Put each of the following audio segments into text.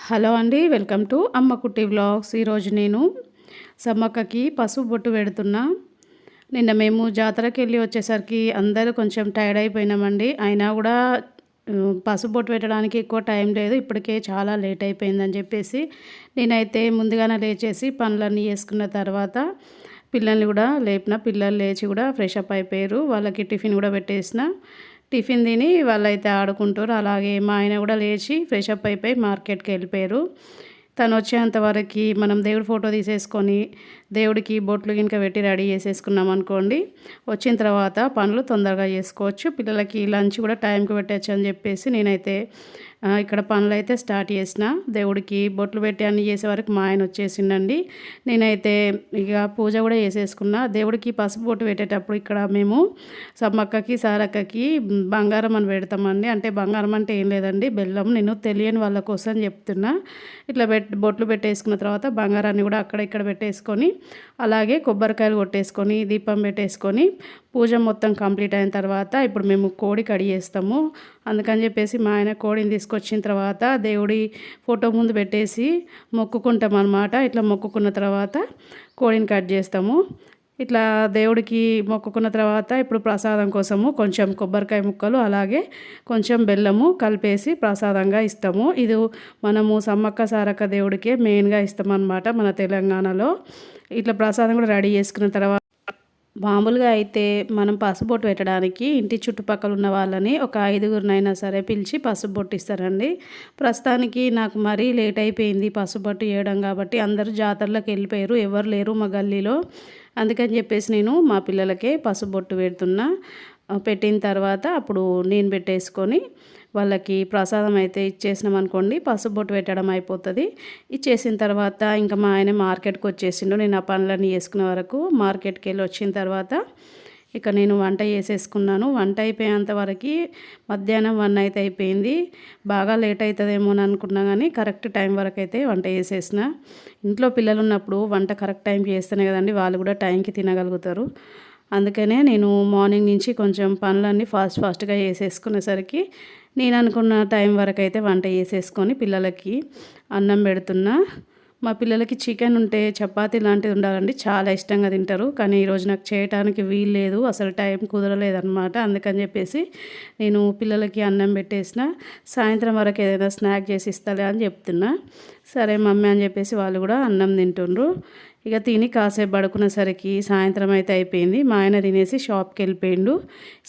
Hello అండి, welcome to అమ్మ కుట్టి వ్లాగ్స్. ఈరోజు నేను సమ్మక్కకి పసుపు బొట్టు పెడుతున్నా. నిన్న మేము జాతరకి వెళ్ళి వచ్చేసరికి అందరూ కొంచెం టైర్డ్ అయిపోయినామండి. అయినా కూడా పసుపు బొట్టు పెట్టడానికి ఎక్కువ టైం లేదు, ఇప్పటికే చాలా లేట్ అయిపోయిందని చెప్పేసి నేనైతే ముందుగానే లేచేసి పనులన్నీ చేసుకున్న తర్వాత పిల్లల్ని కూడా లేపిన. పిల్లలు లేచి కూడా ఫ్రెష్ అప్ అయిపోయారు. వాళ్ళకి టిఫిన్ కూడా పెట్టేసిన. టిఫిన్ తిని వాళ్ళైతే ఆడుకుంటారు. అలాగే మా ఆయన కూడా లేచి ఫ్రెష్ అప్ అయిపోయి మార్కెట్కి వెళ్ళిపోయారు. తను వచ్చేంత వరకు మనం దేవుడి ఫోటో తీసేసుకొని దేవుడికి బొట్లు గినక పెట్టి రెడీ చేసేసుకున్నాం అనుకోండి, వచ్చిన తర్వాత పనులు తొందరగా చేసుకోవచ్చు. పిల్లలకి లంచ్ కూడా టైంకి పెట్టచ్చు అని చెప్పేసి నేనైతే ఇక్కడ పనులు అయితే స్టార్ట్ చేసిన. దేవుడికి బొట్లు పెట్టి అన్నీ చేసే వరకు మా ఆయన వచ్చేసిండండి. నేనైతే ఇక పూజ కూడా చేసేసుకున్నా. దేవుడికి పసుపు బొట్టు పెట్టేటప్పుడు ఇక్కడ మేము సమ్మక్కకి సారక్కకి బంగారం అని పెడతామండి. అంటే బంగారం అంటే ఏం లేదండి, బెల్లం. నేను తెలియని వాళ్ళ కోసం చెప్తున్నా. ఇట్లా బొట్లు పెట్టేసుకున్న తర్వాత బంగారాన్ని కూడా అక్కడ ఇక్కడ పెట్టేసుకొని అలాగే కొబ్బరికాయలు కొట్టేసుకొని దీపం పెట్టేసుకొని పూజ మొత్తం కంప్లీట్ అయిన తర్వాత ఇప్పుడు మేము కోడి కడిగేస్తాము. అందుకని చెప్పేసి మా ఆయన కోడిని తీసుకొచ్చిన తర్వాత దేవుడి ఫోటో ముందు పెట్టేసి మొక్కుకుంటాం అన్నమాట. ఇట్లా మొక్కుకున్న తర్వాత కోడిని కట్ చేస్తాము. ఇట్లా దేవుడికి మొక్కుకున్న తర్వాత ఇప్పుడు ప్రసాదం కోసము కొంచెం కొబ్బరికాయ ముక్కలు అలాగే కొంచెం బెల్లము కలిపేసి ప్రసాదంగా ఇస్తాము. ఇది మనము సమ్మక్క సారక్క దేవుడికే మెయిన్గా ఇస్తామన్నమాట మన తెలంగాణలో. ఇట్లా ప్రసాదం కూడా రెడీ చేసుకున్న తర్వాత మామూలుగా అయితే మనం పసుబొట్టు పెట్టడానికి ఇంటి చుట్టుపక్కల ఉన్న వాళ్ళని ఒక 5గురినైనా సరే పిలిచి పసుబొట్టు ఇస్తారండి. ప్రస్తుతానికి నాకు మరీ లేట్ అయిపోయింది పసుబొట్టు చేయడం కాబట్టి అందరూ జాతరలోకి వెళ్ళిపోయారు, ఎవరు లేరు మా గల్లీలో. అందుకని చెప్పేసి నేను మా పిల్లలకే పసుబొట్టు పెడుతున్నా. పెట్టిన తర్వాత అప్పుడు నేను పెట్టేసుకొని వాళ్ళకి ప్రసాదం అయితే ఇచ్చేసినాం అనుకోండి, పసుపు బొట్టు పెట్టడం అయిపోతుంది. ఇచ్చేసిన తర్వాత ఇంకా మా ఆయన మార్కెట్కి వచ్చేసిండు. నేను ఆ పనులన్నీ చేసుకునే వరకు మార్కెట్కి వెళ్ళి వచ్చిన తర్వాత ఇక నేను వంట చేసేసుకున్నాను. వంట అయిపోయేంత వరకు మధ్యాహ్నం 1 అయితే అయిపోయింది. బాగా లేట్ అవుతుందేమో అని అనుకున్నా కానీ కరెక్ట్ టైం వరకు అయితే వంట చేసేసిన. ఇంట్లో పిల్లలు ఉన్నప్పుడు వంట కరెక్ట్ టైంకి చేస్తేనే కదండి వాళ్ళు కూడా టైంకి తినగలుగుతారు. అందుకనే నేను మార్నింగ్ నుంచి కొంచెం పనులన్నీ ఫాస్ట్గా చేసేసుకునేసరికి నేను అనుకున్న టైం వరకు అయితే వంట చేసేసుకొని పిల్లలకి అన్నం పెడుతున్నా. మా పిల్లలకి చికెన్ ఉంటే చపాతీ లాంటిది ఉండాలండి, చాలా ఇష్టంగా తింటారు. కానీ ఈరోజు నాకు చేయడానికి వీలు లేదు, అసలు టైం కుదరలేదన్నమాట. అందుకని చెప్పేసి నేను పిల్లలకి అన్నం పెట్టేసిన. సాయంత్రం వరకు ఏదైనా స్నాక్ చేసి ఇస్తాలే అని చెప్తున్నా. సరే మమ్మీ అని చెప్పేసి వాళ్ళు కూడా అన్నం తింటుండ్రు. ఇక తిని కాసేపు పడుకునేసరికి సాయంత్రం అయితే అయిపోయింది. మా ఆయన తినేసి షాప్కి వెళ్ళిపోయిండు.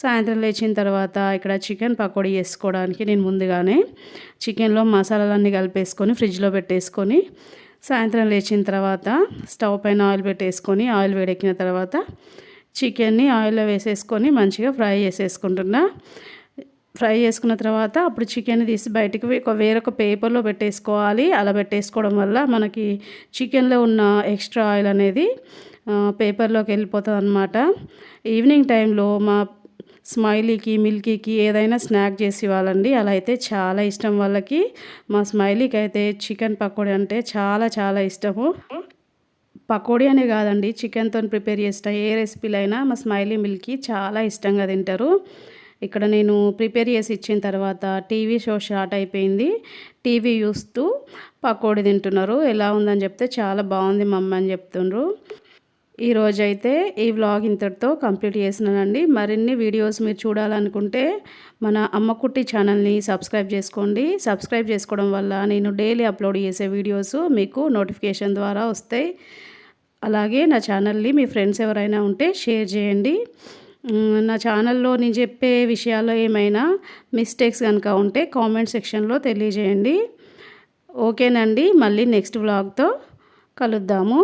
సాయంత్రం లేచిన తర్వాత ఇక్కడ చికెన్ పకోడీ చేసుకోవడానికి నేను ముందుగానే చికెన్లో మసాలాలన్నీ కలిపేసుకొని ఫ్రిడ్జ్లో పెట్టేసుకొని సాయంత్రం లేచిన తర్వాత స్టవ్ పైన ఆయిల్ పెట్టేసుకొని ఆయిల్ వేడెక్కిన తర్వాత చికెన్ని ఆయిల్లో వేసేసుకొని మంచిగా ఫ్రై చేసేసుకుంటున్నా. ఫ్రై చేసుకున్న తర్వాత అప్పుడు చికెన్ తీసి బయటికి వేరొక పేపర్లో పెట్టేసుకోవాలి. అలా పెట్టేసుకోవడం వల్ల మనకి చికెన్లో ఉన్న ఎక్స్ట్రా ఆయిల్ అనేది పేపర్లోకి వెళ్ళిపోతుంది అన్నమాట. ఈవినింగ్ టైంలో మా స్మైలీకి మిల్కీకి ఏదైనా స్నాక్ చేసి ఇవ్వాలండి. అలా అయితే చాలా ఇష్టం వాళ్ళకి. మా స్మైలీకి అయితే చికెన్ పకోడీ అంటే చాలా చాలా ఇష్టము. పకోడీ అనే కాదండి, చికెన్తో ప్రిపేర్ చేసిన ఏ రెసిపీలైనా మా స్మైలీ మిల్కీ చాలా ఇష్టంగా తింటారు. ఇక్కడ నేను ప్రిపేర్ చేసి ఇచ్చిన తర్వాత టీవీ షో స్టార్ట్ అయిపోయింది. టీవీ చూస్తూ పకోడీ తింటున్నారు. ఎలా ఉందని చెప్తే చాలా బాగుంది మమ్మీ అని చెప్తుండ్రు. ఈరోజైతే ఈ వ్లాగ్ ఇంతటితో కంప్లీట్ చేసినానండి. మరిన్ని వీడియోస్ మీరు చూడాలనుకుంటే మన అమ్మ కుట్టి ఛానల్ని సబ్స్క్రైబ్ చేసుకోండి. సబ్స్క్రైబ్ చేసుకోవడం వల్ల నేను డైలీ అప్లోడ్ చేసే వీడియోస్ మీకు నోటిఫికేషన్ ద్వారా వస్తాయి. అలాగే నా ఛానల్ని మీ ఫ్రెండ్స్ ఎవరైనా ఉంటే షేర్ చేయండి. నా ఛానల్లో నేను చెప్పే విషయాల్లో ఏమైనా మిస్టేక్స్ కనుక ఉంటే కామెంట్ సెక్షన్లో తెలియజేయండి. ఓకేనండి, మళ్ళీ నెక్స్ట్ వ్లాగ్తో కలుద్దాము.